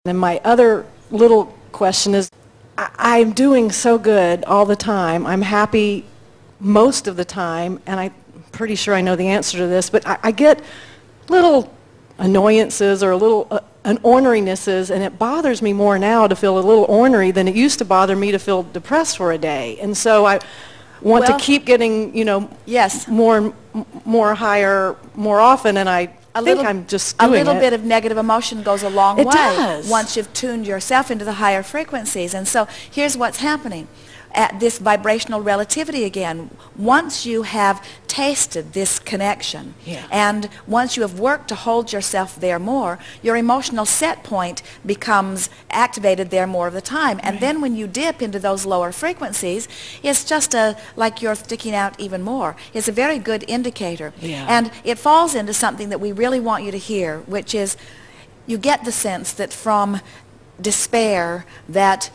And my other little question is, I'm doing so good all the time. I'm happy most of the time, and I'm pretty sure I know the answer to this, but I get little annoyances or ornerinesses, and it bothers me more now to feel a little ornery than it used to bother me to feel depressed for a day. And so I want to keep getting, yes, more higher, more often, and I think I'm just doing it. A little bit of negative emotion goes a long way. It does. Once you've tuned yourself into the higher frequencies. And so here's what's happening. At this vibrational relativity again, once you have tasted this connection, and once you have worked to hold yourself there more, your emotional set point becomes activated there more of the time. And then when you dip into those lower frequencies, it's just like you're sticking out even more. It's a very good indicator. And it falls into something that we really want you to hear, which is you get the sense that from despair that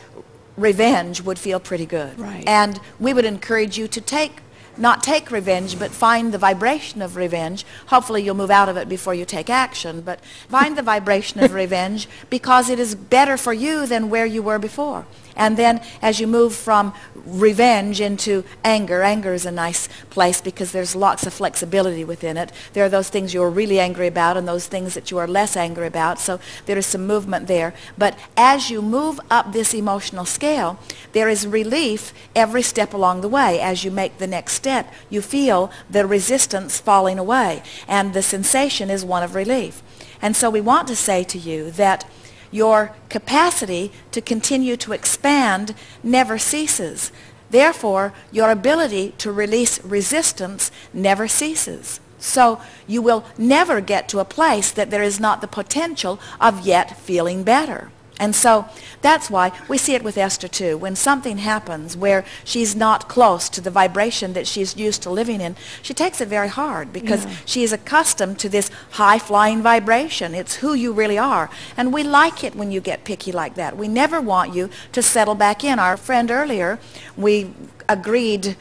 revenge would feel pretty good. And we would encourage you to not take revenge, but find the vibration of revenge. Hopefully you'll move out of it before you take action, but find the vibration of revenge because it is better for you than where you were before. And then as you move from revenge into anger, anger is a nice place because there's lots of flexibility within it. There are those things you're really angry about and those things that you are less angry about, so there is some movement there. But as you move up this emotional scale, there is relief every step along the way. As you make the next step, you feel the resistance falling away, and the sensation is one of relief. And so we want to say to you that your capacity to continue to expand never ceases. Therefore, your ability to release resistance never ceases. So you will never get to a place that there is not the potential of yet feeling better. And so that's why we see it with Esther too. When something happens where she's not close to the vibration that she's used to living in, she takes it very hard because she is accustomed to this high-flying vibration. It's who you really are. And we like it when you get picky like that. We never want you to settle back in. Our friend earlier, we agreed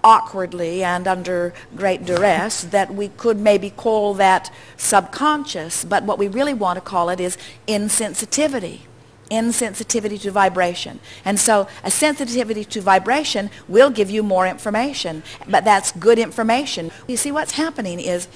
awkwardly and under great duress that we could maybe call that subconscious, but what we really want to call it is insensitivity. Insensitivity to vibration. And so a sensitivity to vibration will give you more information, but that's good information. You see, what's happening is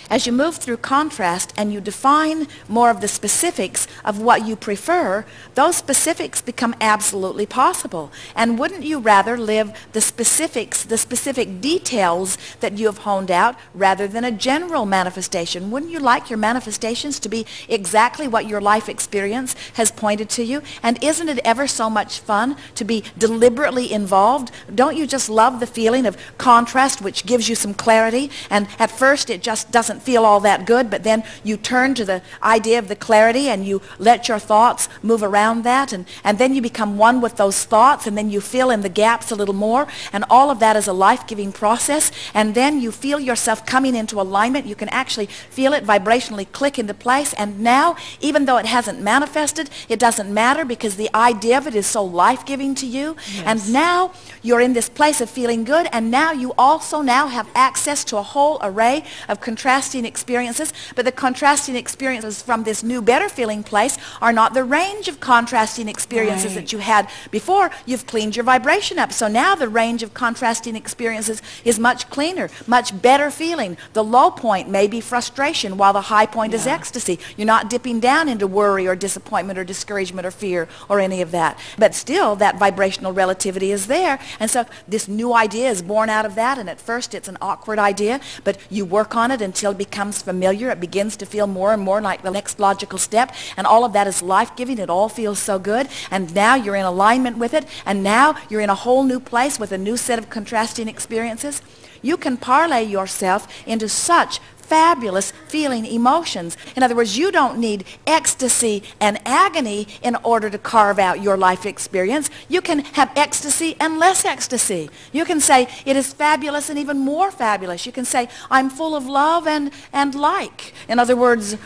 as you move through contrast and you define more of the specifics of what you prefer, those specifics become absolutely possible. And wouldn't you rather live the specifics, the specific details that you have honed out rather than a general manifestation? Wouldn't you like your manifestations to be exactly what your life experience has pointed to you? And isn't it ever so much fun to be deliberately involved? Don't you just love the feeling of contrast, which gives you some clarity? And at first it just doesn't feel all that good, but then you turn to the idea of the clarity and you let your thoughts move around that, and then you become one with those thoughts, and then you fill in the gaps a little more, and all of that is a life-giving process. And then you feel yourself coming into alignment. You can actually feel it vibrationally click into place, and now, even though it hasn't manifested, it doesn't matter because the idea of it is so life-giving to you. And now you're in this place of feeling good, and now you also now have access to a whole array of contrasting experiences, but the contrasting experiences from this new better feeling place are not the range of contrasting experiences that you had before. You've cleaned your vibration up, so now the range of contrasting experiences is much cleaner, much better feeling. The low point may be frustration while the high point is ecstasy. You're not dipping down into worry or disappointment or discouragement or fear or any of that, but still that vibrational relativity is there. And so this new idea is born out of that, and at first it's an awkward idea, but you work on it until it becomes familiar. It begins to feel more and more like the next logical step, and all of that is life-giving. It all feels so good, and now you're in alignment with it, and now you're in a whole new place with a new set of contrasting experiences. You can parlay yourself into such fabulous feeling emotions. In other words, you don't need ecstasy and agony in order to carve out your life experience. You can have ecstasy and less ecstasy. You can say it is fabulous and even more fabulous. You can say I'm full of love and like. In other words,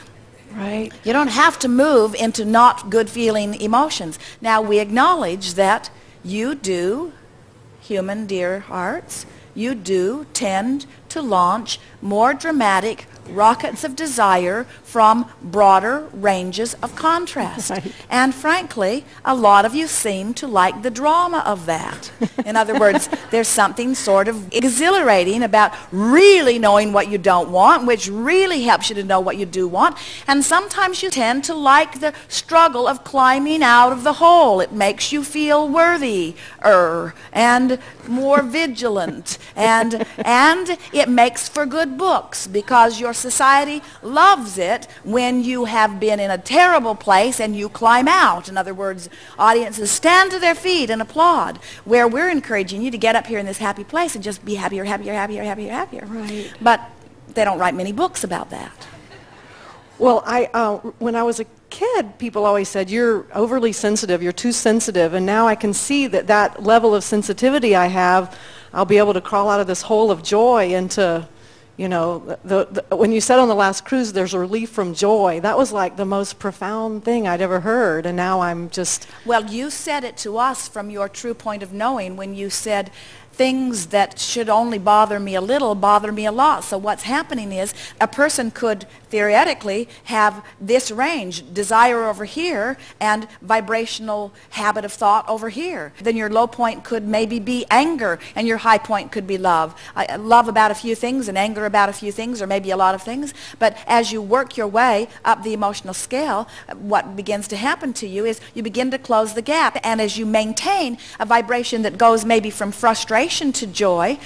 you don't have to move into not good feeling emotions. Now we acknowledge that you do, human dear hearts, you do tend to launch more dramatic, rockets of desire from broader ranges of contrast. Right. And frankly, a lot of you seem to like the drama of that. In other words, there's something sort of exhilarating about really knowing what you don't want, which really helps you to know what you do want. And sometimes you tend to like the struggle of climbing out of the hole. It makes you feel worthier and more vigilant. And it makes for good books, because your society loves it when you have been in a terrible place and you climb out. In other words, audiences stand to their feet and applaud, where we're encouraging you to get up here in this happy place and just be happier, happier, happier, happier, happier. Right. But they don't write many books about that. Well, when I was a kid, people always said, you're overly sensitive, you're too sensitive, and now I can see that that level of sensitivity I have, I'll be able to crawl out of this hole of joy into, you know, when you said on the last cruise there's a relief from joy, that was like the most profound thing I'd ever heard, and now I'm just... Well, you said it to us from your true point of knowing when you said, things that should only bother me a little bother me a lot. So what's happening is a person could theoretically have this range, desire over here and vibrational habit of thought over here. Then your low point could maybe be anger and your high point could be love. Love about a few things and anger about a few things, or maybe a lot of things. But as you work your way up the emotional scale, what begins to happen to you is you begin to close the gap. And as you maintain a vibration that goes maybe from frustration to joy,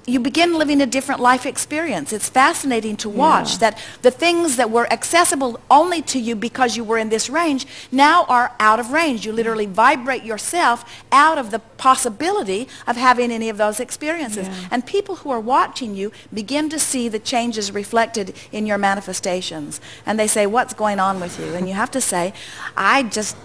you begin living a different life experience. It's fascinating to watch that the things that were accessible only to you because you were in this range now are out of range. You literally vibrate yourself out of the possibility of having any of those experiences. And people who are watching you begin to see the changes reflected in your manifestations. And they say, what's going on with you? And you have to say, I just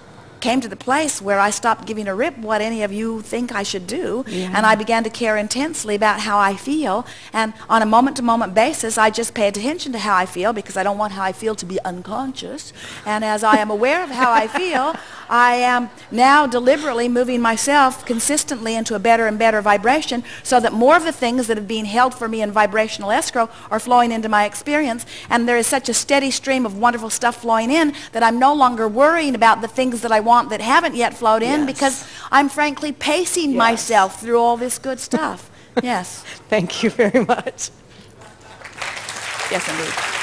came to the place where I stopped giving a rip what any of you think I should do, and I began to care intensely about how I feel, and on a moment-to-moment basis I just pay attention to how I feel, because I don't want how I feel to be unconscious. And as I am aware of how I feel, I am now deliberately moving myself consistently into a better and better vibration, so that more of the things that have been held for me in vibrational escrow are flowing into my experience, and there is such a steady stream of wonderful stuff flowing in that I'm no longer worrying about the things that I want that haven't yet flowed in, because I'm frankly pacing myself through all this good stuff. Yes. Thank you very much. Yes, indeed.